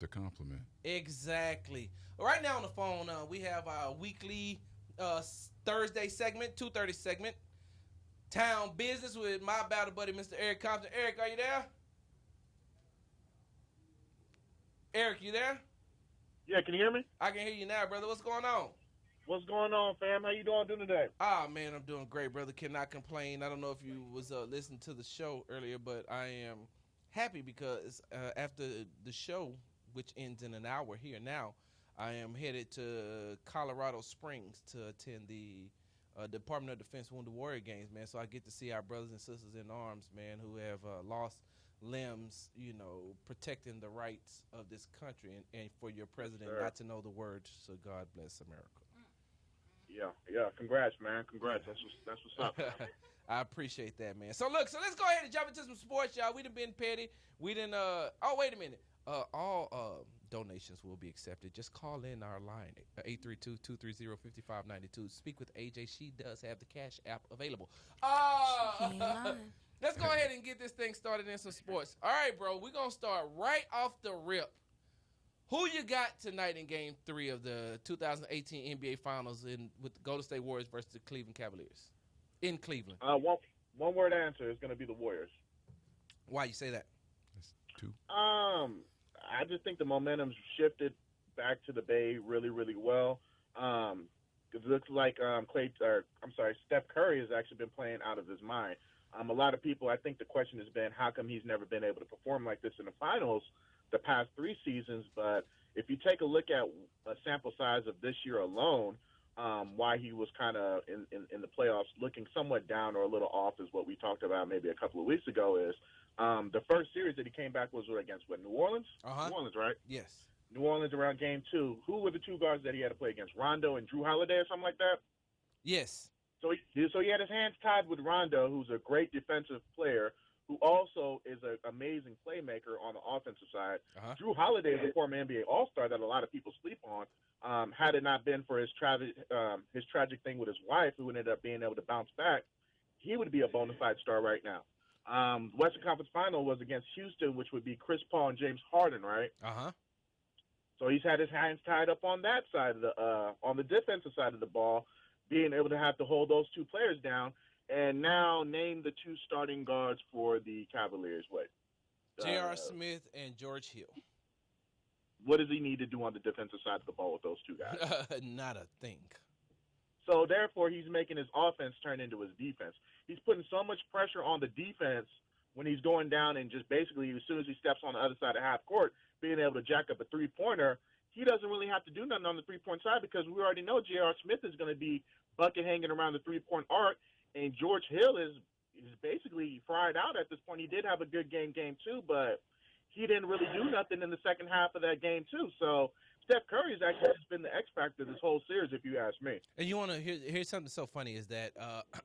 The compliment. Exactly. Right now on the phone, we have our weekly Thursday segment, 2:30 segment, Town Business with my battle buddy, Mr. Eric Compton. Eric, are you there? Eric, you there? Yeah, can you hear me? I can hear you now, brother. What's going on? What's going on, fam? How you doing today? Ah, man, I'm doing great, brother. Cannot complain. I don't know if you was listening to the show earlier, but I am happy because after the show, which ends in an hour here now, I am headed to Colorado Springs to attend the Department of Defense Wounded Warrior Games, man. So I get to see our brothers and sisters in arms, man, who have lost limbs, protecting the rights of this country, and for your Yes, president sir. not to know the words. So God bless America. Yeah. Congrats, man. Congrats. That's what's up, man. I appreciate that, man. So look, so let's go ahead and jump into some sports, y'all. We done been petty. We done oh, wait a minute. All donations will be accepted. Just call in our line 832-230-5592. Speak with AJ. She does have the Cash app available. Ain't lying. Let's go ahead and get this thing started in some sports. All right, bro. We're gonna start right off the rip. Who you got tonight in Game 3 of the 2018 NBA Finals with the Golden State Warriors versus the Cleveland Cavaliers in Cleveland? One word answer is going to be the Warriors. Why you say that? That's two. I just think the momentum's shifted back to the Bay really, really well. It looks like Steph Curry has actually been playing out of his mind. A lot of people, I think the question has been, how come he's never been able to perform like this in the finals the past 3 seasons? But if you take a look at a sample size of this year alone, why he was kind of in the playoffs looking somewhat down or a little off is what we talked about maybe a couple of weeks ago is the first series that he came back was against New Orleans? Uh-huh. New Orleans, right? Yes. New Orleans around Game 2. Who were the 2 guards that he had to play against? Rondo and Drew Holiday or something like that? Yes. So he had his hands tied with Rondo, who's a great defensive player, who also is an amazing playmaker on the offensive side. Uh-huh. Drew Holiday is a former NBA All-Star that a lot of people sleep on. Had it not been for his tragic thing with his wife, who ended up being able to bounce back, he would be a bona fide star right now. Western Conference Final was against Houston, which would be Chris Paul and James Harden, right? Uh-huh. So he's had his hands tied up on that side of on the defensive side of the ball, being able to have to hold those 2 players down. And now name the 2 starting guards for the Cavaliers. J.R. Smith and George Hill. What does he need to do on the defensive side of the ball with those 2 guys? Not a thing. So therefore, he's making his offense turn into his defense. He's putting so much pressure on the defense when he's going down and just basically as soon as he steps on the other side of half court, being able to jack up a 3-pointer, he doesn't really have to do nothing on the 3-point side because we already know J.R. Smith is going to be bucket hanging around the 3-point arc, and George Hill is basically fried out at this point. He did have a good game 2, but he didn't really do nothing in the second half of that game 2. So Steph Curry has actually just been the X factor this whole series, if you ask me. And you want to hear something so funny is that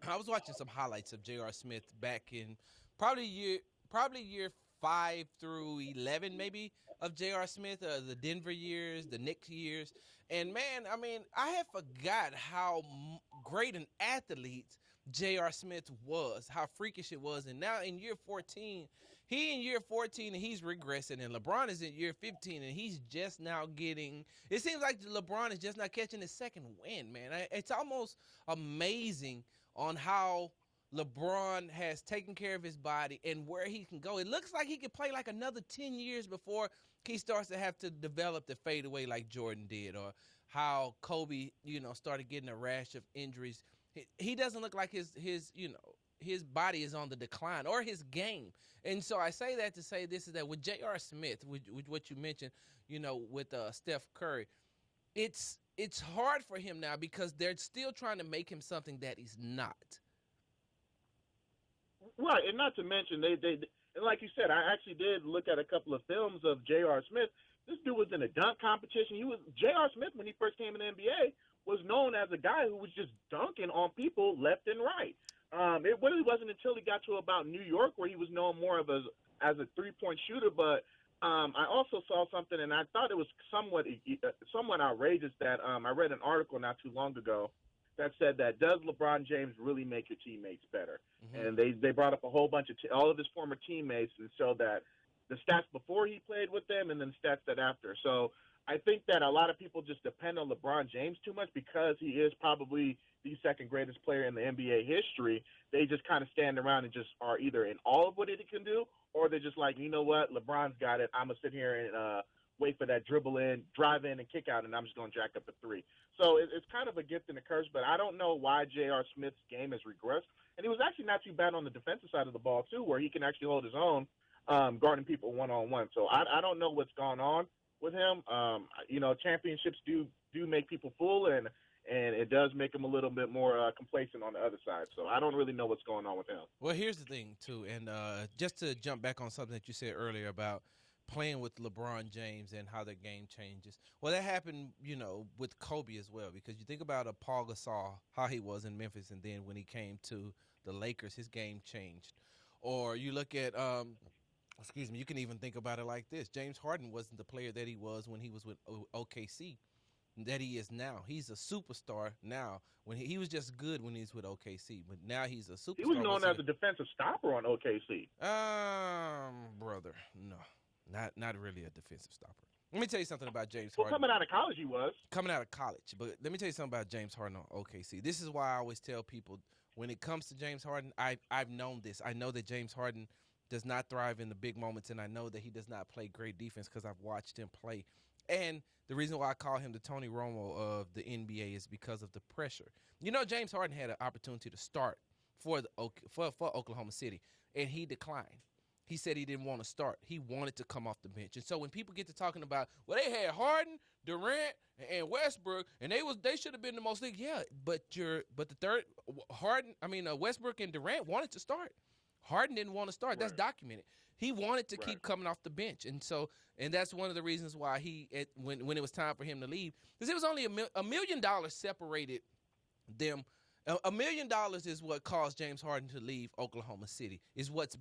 I was watching some highlights of J.R. Smith back in probably year 5 through 11 maybe of J.R. Smith, the Denver years, the Knicks years. And, man, I mean, I had forgot how great an athlete J.R. Smith was, how freakish it was. And now in year 14, and he's regressing. And LeBron is in year 15 and he's just now getting – it seems like LeBron is just now catching his second win, man. It's almost amazing on how – LeBron has taken care of his body and where he can go. It looks like he could play like another 10 years before he starts to have to develop the fadeaway like Jordan did, or how Kobe, started getting a rash of injuries. He doesn't look like his body is on the decline, or his game. And so I say that to say this is that with J.R. Smith, with what you mentioned, with Steph Curry, it's hard for him now because they're still trying to make him something that he's not. Right, and not to mention, they and like you said, I actually did look at a couple of films of J.R. Smith. This dude was in a dunk competition. J.R. Smith, when he first came in the NBA, was known as a guy who was just dunking on people left and right. It really wasn't until he got to about New York where he was known more of as a 3-point shooter. But I also saw something, and I thought it was somewhat outrageous that I read an article not too long ago that said that does LeBron James really make your teammates better? Mm-hmm. And they brought up a whole bunch of all of his former teammates and showed that the stats before he played with them and then stats that after. So I think that a lot of people just depend on LeBron James too much because he is probably the second greatest player in the NBA history. They just kind of stand around and just are either in awe of what he can do, or they're just like, you know what, LeBron's got it. I'm gonna sit here and wait for that dribble in, drive in, and kick out, and I'm just gonna jack up a three. So it's kind of a gift and a curse. But I don't know why J.R. Smith's game has regressed, and he was actually not too bad on the defensive side of the ball too, where he can actually hold his own, guarding people one on one. So I don't know what's gone on with him. Championships do make people fool, and it does make him a little bit more complacent on the other side. So I don't really know what's going on with him. Well, here's the thing too, and just to jump back on something that you said earlier about playing with LeBron James and how the game changes. Well, that happened, with Kobe as well, because you think about Paul Gasol, how he was in Memphis, and then when he came to the Lakers, his game changed. Or you look at, you can even think about it like this. James Harden wasn't the player that he was when he was with OKC that he is now. He's a superstar now. When he was just good when he was with OKC, but now he's a superstar. He was known as a defensive stopper on OKC. Brother, no. Not really a defensive stopper. Let me tell you something about James Harden. Well, coming out of college, he was. Coming out of college. But let me tell you something about James Harden on OKC. This is why I always tell people, when it comes to James Harden, I've known this. I know that James Harden does not thrive in the big moments, and I know that he does not play great defense because I've watched him play. And the reason why I call him the Tony Romo of the NBA is because of the pressure. James Harden had an opportunity to start for Oklahoma City, and he declined. He said he didn't want to start. He wanted to come off the bench. And so when people get to talking about, well, they had Harden, Durant, and Westbrook, and they should have been the most league. Yeah, but the third Westbrook and Durant wanted to start. Harden didn't want to start. Right. That's documented. He wanted to keep coming off the bench, and that's one of the reasons why when it was time for him to leave, because it was only $1 million separated them. $1 million is what caused James Harden to leave Oklahoma City. Is what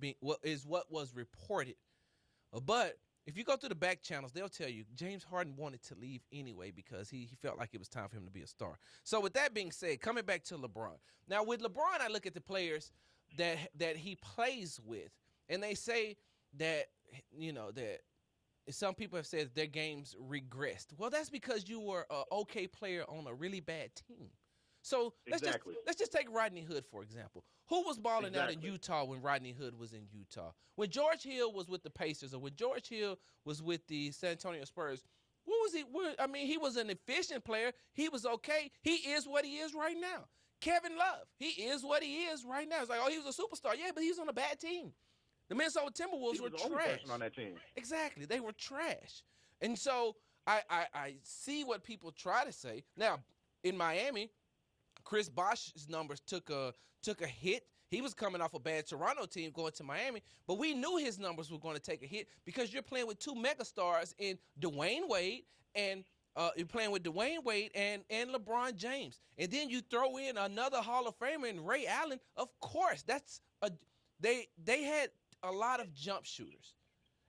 was reported. But if you go through the back channels, they'll tell you James Harden wanted to leave anyway because he felt like it was time for him to be a star. So with that being said, coming back to LeBron. Now with LeBron, I look at the players that he plays with, and they say that that some people have said their games regressed. Well, that's because you were an okay player on a really bad team. So let's just take Rodney Hood, for example. Who was balling out in Utah when Rodney Hood was in Utah? When George Hill was with the Pacers, or when George Hill was with the San Antonio Spurs, what was he? He was an efficient player. He was okay. He is what he is right now. Kevin Love, he is what he is right now. It's like, he was a superstar. Yeah, but he was on a bad team. The Minnesota Timberwolves were trash. He was the only person on that team. Exactly. They were trash. And so I see what people try to say. Now, in Miami, Chris Bosh's numbers took a hit. He was coming off a bad Toronto team going to Miami, but we knew his numbers were going to take a hit because you're playing with two megastars in Dwayne Wade and you're playing with Dwayne Wade and LeBron James, and then you throw in another Hall of Famer in Ray Allen. Of course, they had a lot of jump shooters,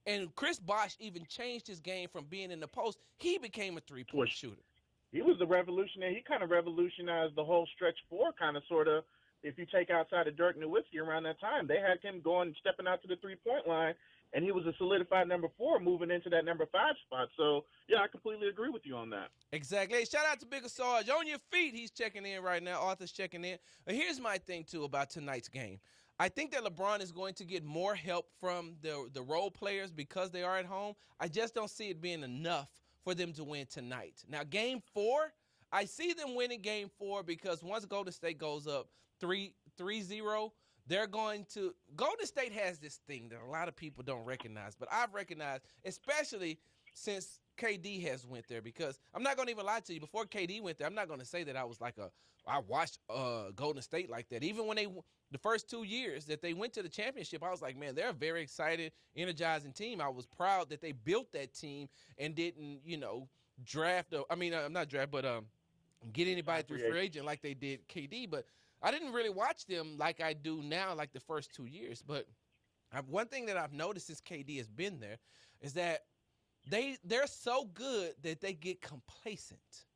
and Chris Bosh even changed his game from being in the post. He became a three-point shooter. He was the revolutionary. He kind of revolutionized the whole stretch four, kind of, sort of. If you take outside of Dirk Nowitzki around that time, they had him stepping out to the three-point line, and he was a solidified number 4 moving into that number 5 spot. So, yeah, I completely agree with you on that. Exactly. Hey, shout out to Bigger Sarge. On your feet, he's checking in right now. Arthur's checking in. But here's my thing, too, about tonight's game. I think that LeBron is going to get more help from the role players because they are at home. I just don't see it being enough for them to win tonight. Now, Game 4, I see them winning Game 4 because once Golden State goes up 3-0, they're going to – Golden State has this thing that a lot of people don't recognize, but I've recognized, especially since KD has went there, because I'm not going to even lie to you. Before KD went there, I'm not going to say that I was like I watched Golden State like that. Even when the first 2 years that they went to the championship, I was like, man, they're a very excited, energizing team. I was proud that they built that team and didn't, get anybody through free agent like they did KD. But I didn't really watch them like I do now, like the first 2 years. But one thing that I've noticed since KD has been there is that they're so good that they get complacent.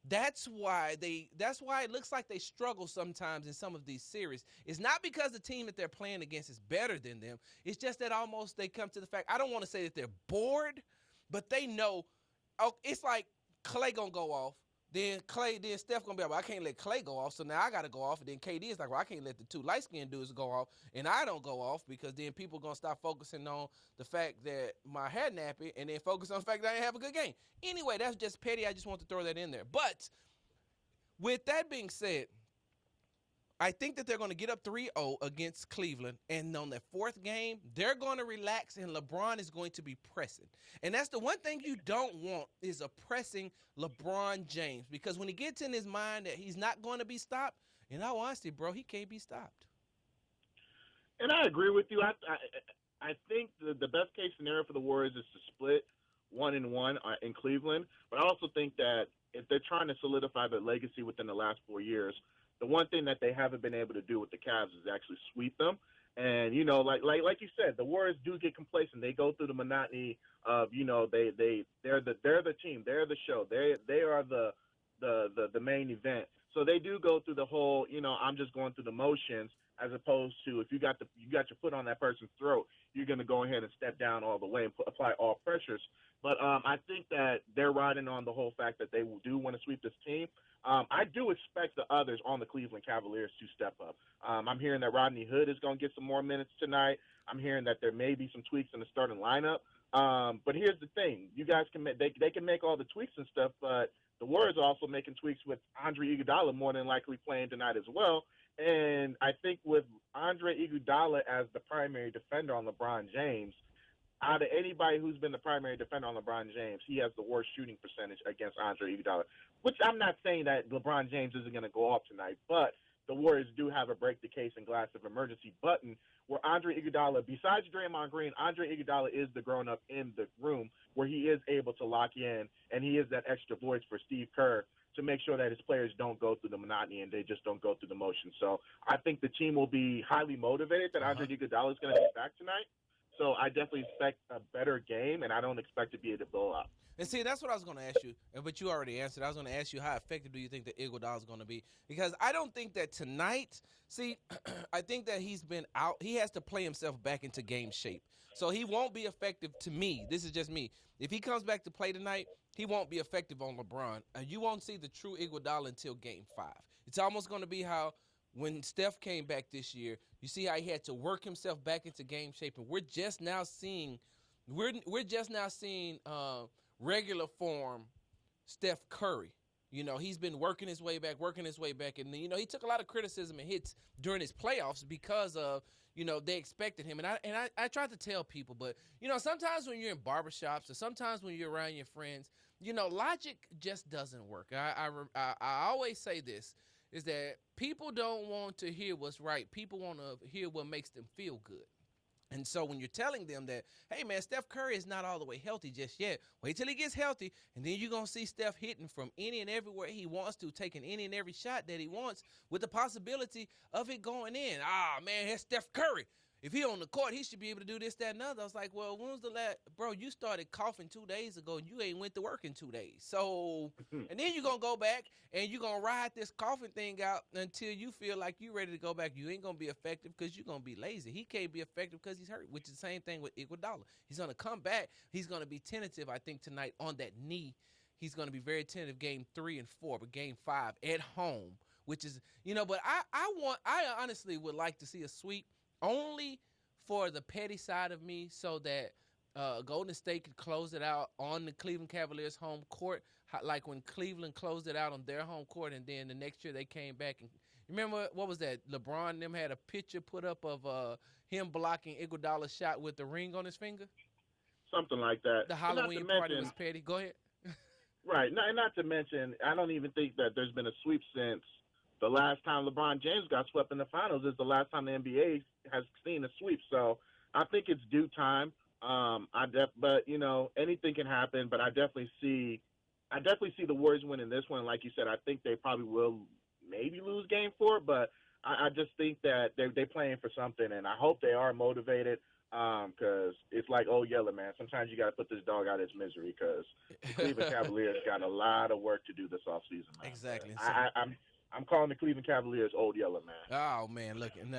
That's why it looks like they struggle sometimes in some of these series. It's not because the team that they're playing against is better than them. It's just that almost they come to the fact, I don't want to say that they're bored, but they know, oh, it's like Clay gonna go off. Then Steph gonna be like, well, I can't let Clay go off, so now I gotta go off. And then KD is like, well, I can't let the two light skinned dudes go off, and I don't go off because then people gonna stop focusing on the fact that my hair nappy, and then focus on the fact that I didn't have a good game. Anyway, that's just petty. I just want to throw that in there. But with that being said, I think that they're going to get up 3-0 against Cleveland, and on that fourth game, they're going to relax, and LeBron is going to be pressing. And that's the one thing you don't want is a pressing LeBron James, because when he gets in his mind that he's not going to be stopped, in all honesty, bro, he can't be stopped. And I agree with you. I think the best case scenario for the Warriors is to split 1-1 in Cleveland, but I also think that if they're trying to solidify their legacy within the last 4 years, the one thing that they haven't been able to do with the Cavs is actually sweep them. And you know, like you said, the Warriors do get complacent. They go through the monotony of, you know, they're the team, they're the show, they are the main event. So they do go through the whole, you know, I'm just going through the motions, as opposed to if you got your foot on that person's throat, you're going to go ahead and step down all the way and apply all pressures. But I think that they're riding on the whole fact that they do want to sweep this team. I do expect the others on the Cleveland Cavaliers to step up. I'm hearing that Rodney Hood is going to get some more minutes tonight. I'm hearing that there may be some tweaks in the starting lineup. But here's the thing: you guys they can make all the tweaks and stuff, but the Warriors are also making tweaks with Andre Iguodala more than likely playing tonight as well. And I think with Andre Iguodala as the primary defender on LeBron James, out of anybody who's been the primary defender on LeBron James, he has the worst shooting percentage against Andre Iguodala. Which I'm not saying that LeBron James isn't going to go off tonight, but the Warriors do have a break the case and glass of emergency button where Andre Iguodala, besides Draymond Green, Andre Iguodala is the grown-up in the room where he is able to lock in, and he is that extra voice for Steve Kerr to make sure that his players don't go through the monotony and they just don't go through the motion. So I think the team will be highly motivated that Andre Iguodala is going to be back tonight. So I definitely expect a better game, and I don't expect to be able to blow out. And see, that's what I was going to ask you, but you already answered. I was going to ask you, how effective do you think that Iguodala is going to be? Because I don't think that tonight, see, I think that he's been out. He has to play himself back into game shape. So he won't be effective to me. This is just me. If he comes back to play tonight, he won't be effective on LeBron. You won't see the true Iguodala until Game 5. It's almost going to be how when Steph came back this year, you see how he had to work himself back into game shape, and we're just now seeing regular form Steph Curry. You know, he's been working his way back, and you know, he took a lot of criticism and hits during his playoffs because of, you know, they expected him. And I tried to tell people, but you know, sometimes when you're in barbershops or sometimes when you're around your friends, you know, logic just doesn't work. I always say this, is that people don't want to hear what's right. People want to hear what makes them feel good. And so when you're telling them that, hey, man, Steph Curry is not all the way healthy just yet. Wait till he gets healthy, and then you're going to see Steph hitting from any and everywhere he wants to, taking any and every shot that he wants with the possibility of it going in. Ah, man, that's Steph Curry. If he on the court, he should be able to do this, that, and other. I was like, well, when was the last? Bro, you started coughing 2 days ago, and you ain't went to work in 2 days. So, and then you're going to go back, and you're going to ride this coughing thing out until you feel like you're ready to go back. You ain't going to be effective because you're going to be lazy. He can't be effective because he's hurt, which is the same thing with Iguodala. He's going to come back. He's going to be tentative, I think, tonight on that knee. He's going to be very tentative Game 3 and 4, but Game 5 at home, which is, you know, but I honestly would like to see a sweep only for the petty side of me, so that Golden State could close it out on the Cleveland Cavaliers home court, like when Cleveland closed it out on their home court, and then the next year they came back. And remember, what was that? LeBron and them had a picture put up of him blocking Iguodala's shot with the ring on his finger. Something like that. The Halloween party was petty. Go ahead. Right. Not to mention, I don't even think that there's been a sweep since the last time LeBron James got swept in the finals is the last time the NBA has seen a sweep. So I think it's due time. But you know, anything can happen. But I definitely see the Warriors winning this one. Like you said, I think they probably will maybe lose Game 4, but I just think that they're playing for something, and I hope they are motivated. Because it's like Old Yeller, man. Sometimes you got to put this dog out of its misery because the Cleveland Cavaliers got a lot of work to do this offseason, man. Exactly. But So, I'm calling the Cleveland Cavaliers Old Yeller, man. oh man, look, and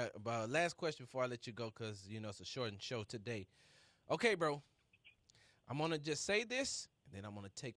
last question before I let you go, because it's a shortened show today. Okay, bro, I'm gonna just say this, and then I'm gonna take